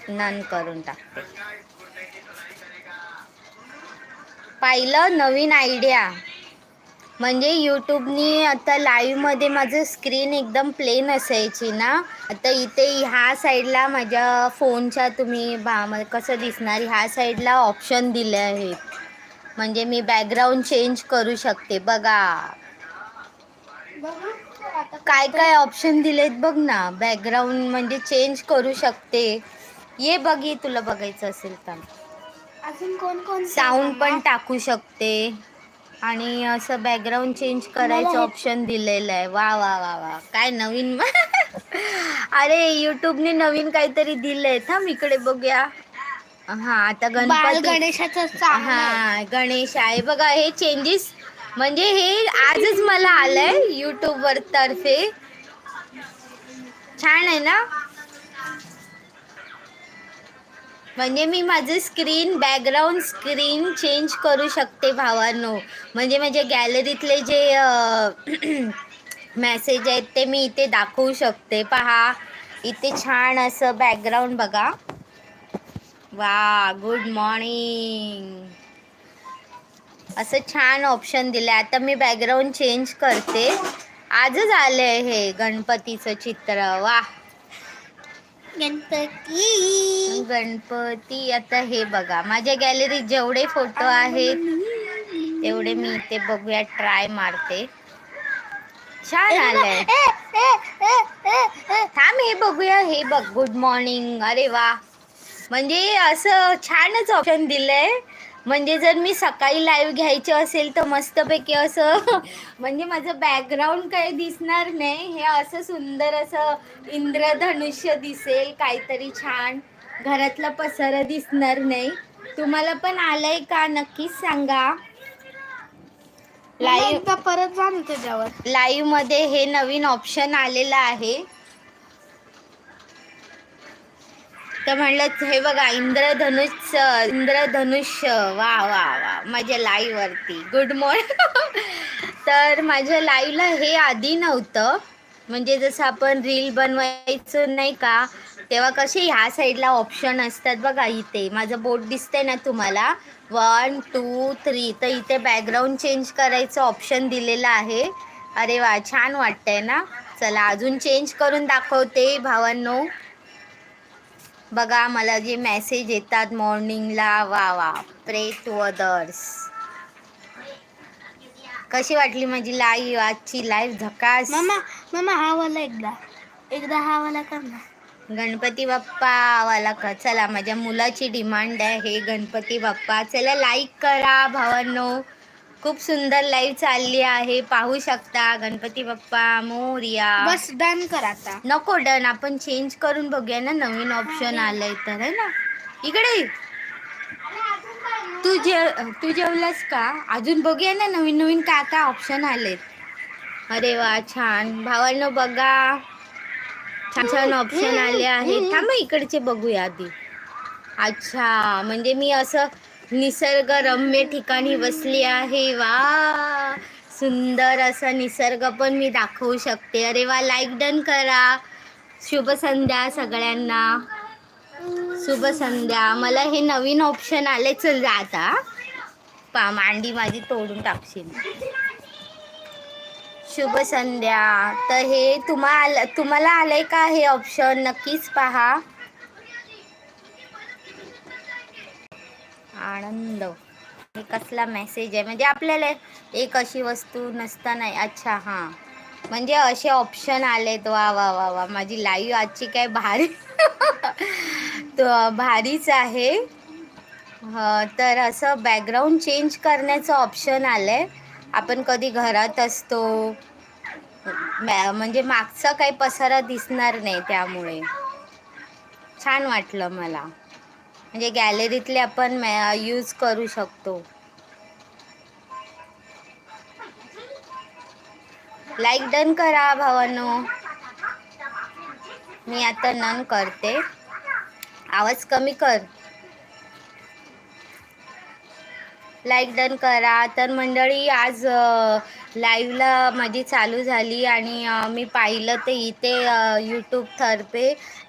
None करून टाकते. पाहिलं नवीन आयडिया. म्हणजे यूट्यूबनी आता लाईव्हमध्ये माझं स्क्रीन एकदम प्लेन असायची ना, आता इथे ह्या साईडला माझ्या फोनच्या तुम्ही कसं दिसणार ह्या साईडला ऑप्शन दिले आहेत. म्हणजे मी बॅकग्राऊंड चेंज करू शकते बघा. बघू आता काय करते. काय ऑप्शन दिलेत बघ ना. बॅकग्राऊंड म्हणजे चेंज करू शकते. ये बघ, ये तुला बघायचं असेल तर. अजून कोणकोणते आहे साऊंड मम्मा? पण टाकू शकते आणि असं बॅकग्राऊंड चेंज मला करायचं हे ऑप्शन दिलेलं आहे. वा वा वा वा, काय नवीन. अरे यूट्यूबने नवीन काहीतरी दिलंय. थांब इकडे बघूया. हा आता बाल गणपती. गणेशाचं चांगलं आहे. हा गणेश आहे बघा. हे चेंजेस म्हणजे हे आजच मला आलंय यूट्यूब वर तर्फे. छान आहे ना. म्हणजे मी माझं स्क्रीन बॅकग्राऊंड स्क्रीन चेंज करू शकते भावांनो. म्हणजे माझ्या गॅलरीतले जे मेसेज आहेत ते मी इथे दाखवू शकते. पहा इथे छान असं बॅकग्राऊंड बघा. वा गुड मॉर्निंग. असं छान ऑप्शन दिलंय. आता मी बॅकग्राऊंड चेंज करते. आजच आलंय हे गणपतीचं चित्र. वा गणपती. गणपती. आता हे बघा माझ्या गॅलरीत जेवढे फोटो आहेत तेवढे मी इथे बघूया ट्राय मारते. छान आलंय. थांब हे बघूया. हे बघ गुड मॉर्निंग. अरे वा. म्हणजे असं छानच ऑप्शन दिलंय. म्हणजे जर मी सकाळी लाईव्ह घ्यायचे असेल तर मस्तपैकी असं म्हणजे माझं बॅकग्राऊंड काही दिसणार नाही. हे असं सुंदर असं इंद्रधनुष्य दिसेल काहीतरी छान. घरातला पसारा दिसणार नाही. तुम्हाला पण आलंय का नक्कीच सांगा. मम्मा लाईव्ह एकदा परत जा ना त्याच्यावर. लाईव्ह मध्ये हे नवीन ऑप्शन आलेलं आहे. तर म्हणलं हे बघा इंद्रधनुष्य. वा वा वा माझ्या लाईव्ह वरती. Good morning. तर माझ्या लाईव्हला हे आधी नव्हतं. म्हणजे जसं आपण रील बनवायचं नाही का, तेव्हा कसे ह्या साईडला ऑप्शन असतात बघा. इथे माझं बोट दिसतंय ना तुम्हाला. 1 2 3. तर इथे बॅकग्राऊंड चेंज करायचं ऑप्शन दिलेलं आहे. अरे वा छान वाटतंय ना. चला अजून चेंज करून दाखवते भावांनो. बघा मला जे मेसेज येतात मॉर्निंगला. वा वा. प्रे टू अदर्स. कशी वाटली माझी लाईव्ह आजची लाईव्ह झकास. मम्मा हा वाला एकदा हा वाला कर ना. गणपती बाप्पा वाला का. चला माझ्या मुलाची डिमांड आहे हे गणपती बाप्पा. चला लाईक करा भावांनो. खूप सुंदर लाईव्ह चालली आहे. पाहू शकता. गणपती बाप्पा मोरया. बस डन कर आता. नको डन. आपण चेंज करून बघूया ना. नवीन ऑप्शन आलंय तर है ना. इकडे तू जेवलास का. अजून बघूया ना नवीन नवीन काय काय ऑप्शन आलेत. अरे वा छान. भावांनो बघा छान छान ऑप्शन आले आहेत. थांब इकडचे बघूया आधी. अच्छा म्हणजे मी असं निसर्गरम्य ठिकाणी बसली आहे. वा सुंदर असा निसर्ग पण मी दाखवू शकते. अरे वा लाईक डन करा. शुभ संध्या सगळ्यांना. शुभ संध्या. मला हे नवीन ऑप्शन आले. चल जा आता. मांडी माझी तोडून टाकशील. शुभ संध्या. तर हे तुम्हाला आलंय का हे ऑप्शन नक्कीच पहा. आनंद. हे कसला मेसेज आहे. म्हणजे आपल्याला एक अशी वस्तू नसताना. अच्छा हां म्हणजे असे ऑप्शन आलेत. वा वा वा वा. माझी लाईव्ह आजची काय भारी भारीच आहे. तर असं बॅकग्राऊंड चेंज करण्याचं ऑप्शन आलंय. आपण कधी घरात असतो म्हणजे मागचा काही पसारा दिसणार नाही. त्यामुळे छान वाटलं मला. म्हणजे गॅलरीतले आपण यूज करू शकतो. लाईक डन करा भावांनो. मी आता नन करते. आवाज कमी कर. लाईक डन करा. तर मंडळी आज लाईव्हला माझी चालू झाली आणि मी पाहिलं ते इथे यूट्यूब तर्फे